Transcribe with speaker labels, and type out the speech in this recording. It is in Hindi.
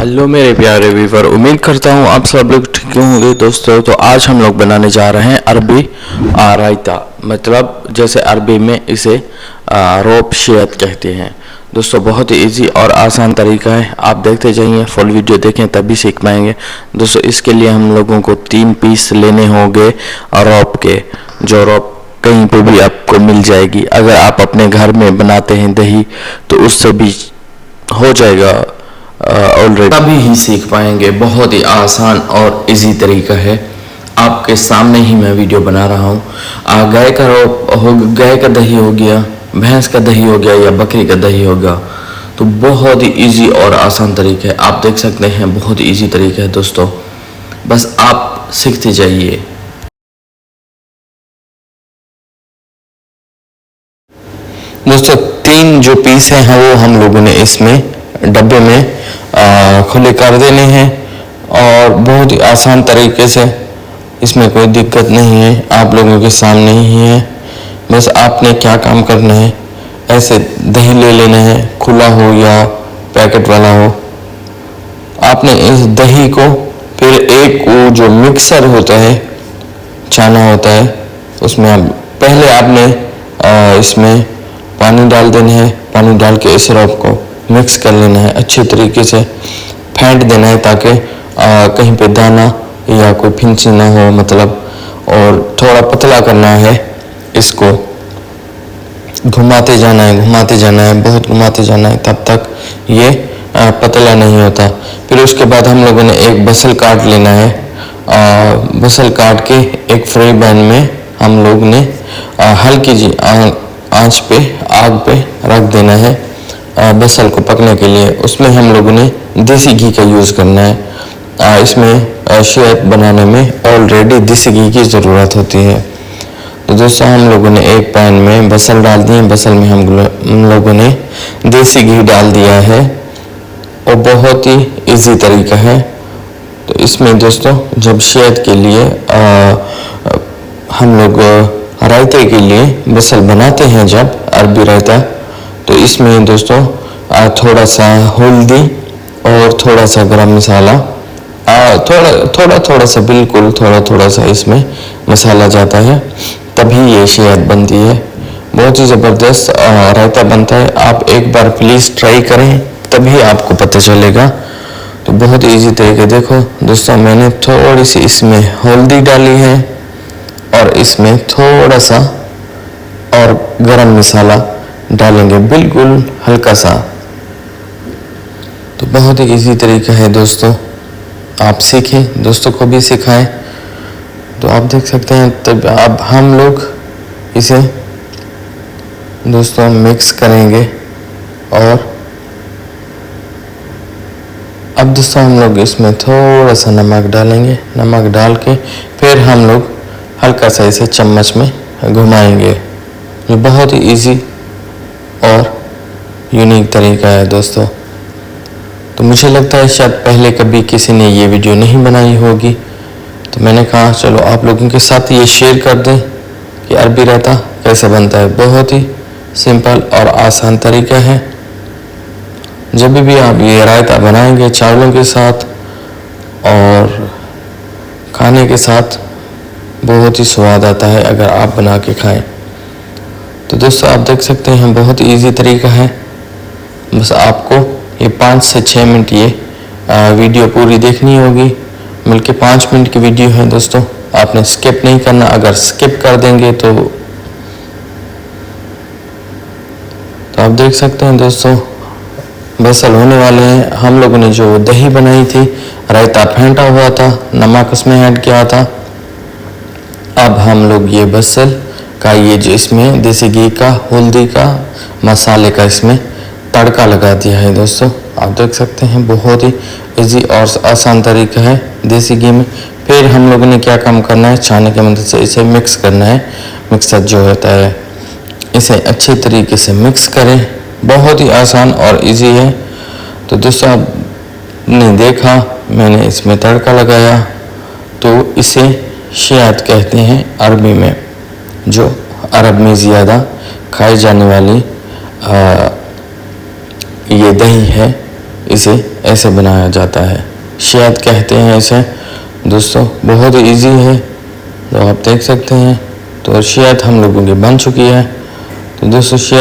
Speaker 1: हेलो मेरे प्यारे व्यूवर, उम्मीद करता हूँ आप सब लोग ठीक होंगे दोस्तों। तो आज हम लोग बनाने जा रहे हैं अरबी रायता, मतलब जैसे अरबी में इसे रोब शेयत कहते हैं। दोस्तों बहुत ही इजी और आसान तरीका है, आप देखते जाइए, फुल वीडियो देखें तभी सीख पाएंगे। दोस्तों इसके लिए हम लोगों को 3 पीस लेने होंगे रोब के, जो रोब कहीं पे भी आपको मिल जाएगी। अगर आप अपने घर में बनाते हैं दही तो उससे भी हो जाएगा ऑलरेडी, तभी ही सीख पाएंगे। बहुत ही आसान और इजी तरीका है, आपके सामने ही मैं वीडियो बना रहा हूँ। गाय का दही हो गया, भैंस का दही हो गया या बकरी का दही हो गया, तो बहुत ही इजी और आसान तरीका है। आप देख सकते हैं बहुत ही इजी तरीका है दोस्तों, बस आप सीखते जाइए। दोस्तों 3 जो पीस हैं वो हम लोगों ने इसमें डब्बे में खुले कर देने हैं और बहुत ही आसान तरीके से, इसमें कोई दिक्कत नहीं है, आप लोगों के सामने ही है। बस आपने क्या काम करना है, ऐसे दही ले लेना है, खुला हो या पैकेट वाला हो। आपने इस दही को फिर एक वो जो मिक्सर होता है, छाना होता है, उसमें पहले आपने इसमें पानी डाल देना है। पानी डाल के इस रब को मिक्स कर लेना है, अच्छे तरीके से फेंट देना है ताकि कहीं पे दाना या कोई फिंसी ना हो, मतलब। और थोड़ा पतला करना है, इसको घुमाते जाना है, बहुत घुमाते जाना है, तब तक ये पतला नहीं होता। फिर उसके बाद हम लोगों ने एक बसल काट लेना है। बसल काट के एक फ्राई पैन में हम लोग ने हल्की जी आंच पे, आग पे रख देना है बसल को पकने के लिए। उसमें हम लोगों ने देसी घी का यूज़ करना है। इसमें शेयत बनाने में ऑलरेडी देसी घी की ज़रूरत होती है। तो दोस्तों हम लोगों ने एक पैन में बसल डाल दिए, बसल में हम लोगों ने देसी घी डाल दिया है और बहुत ही इजी तरीका है। तो इसमें दोस्तों जब शेयत के लिए हम लोग रायते के लिए बसल बनाते हैं, जब अरबी रायता, तो इसमें दोस्तों थोड़ा सा हल्दी और थोड़ा सा गरम मसाला, थोड़ा सा, बिल्कुल थोड़ा सा इसमें मसाला जाता है, तभी ये शेयत बनती है। बहुत ही ज़बरदस्त रायता बनता है। आप एक बार प्लीज़ ट्राई करें, तभी आपको पता चलेगा। तो बहुत इजी तरीके, देखो दोस्तों मैंने थोड़ी सी इसमें हल्दी डाली है और इसमें थोड़ा सा और गरम मसाला डालेंगे, बिल्कुल हल्का सा। तो बहुत ही इजी तरीका है दोस्तों, आप सीखें, दोस्तों को भी सिखाएं। तो आप देख सकते हैं, तब अब हम लोग इसे दोस्तों मिक्स करेंगे और अब दोस्तों हम लोग इसमें थोड़ा सा नमक डालेंगे। नमक डाल के फिर हम लोग हल्का सा इसे चम्मच में घुमाएंगे। ये बहुत ही इजी और यूनिक तरीका है दोस्तों। तो मुझे लगता है शायद पहले कभी किसी ने ये वीडियो नहीं बनाई होगी, तो मैंने कहा चलो आप लोगों के साथ ये शेयर कर दें कि अरबी रायता कैसे बनता है। बहुत ही सिंपल और आसान तरीका है। जब भी आप ये रायता बनाएंगे चावलों के साथ और खाने के साथ, बहुत ही स्वाद आता है अगर आप बना के खाएं। तो दोस्तों आप देख सकते हैं बहुत ही इजी तरीका है। बस आपको ये 5 से 6 मिनट ये वीडियो पूरी देखनी होगी, बल्कि 5 मिनट की वीडियो है दोस्तों, आपने स्किप नहीं करना। अगर स्किप कर देंगे तो आप देख सकते हैं दोस्तों बसल होने वाले हैं। हम लोगों ने जो दही बनाई थी, रायता फेंटा हुआ था, नमक उसमें ऐड किया था। अब हम लोग ये बसल का, ये जो इसमें देसी घी का, हल्दी का, मसाले का इसमें तड़का लगा दिया है दोस्तों। आप देख सकते हैं बहुत ही इजी और आसान तरीका है देसी घी में। फिर हम लोगों ने क्या काम करना है, छाने की मदद से इसे मिक्स करना है। मिक्सर जो होता है, इसे अच्छे तरीके से मिक्स करें। बहुत ही आसान और इजी है। तो दोस्तों आपने देखा, मैंने इसमें तड़का लगाया, तो इसे शेयत कहते हैं अरबी में, जो अरब में ज़्यादा खाई जाने वाली ये दही है, इसे ऐसे बनाया जाता है, शहद कहते हैं इसे। दोस्तों बहुत इजी है, तो आप देख सकते हैं। तो शहद हम लोगों की बन चुकी है। तो दोस्तों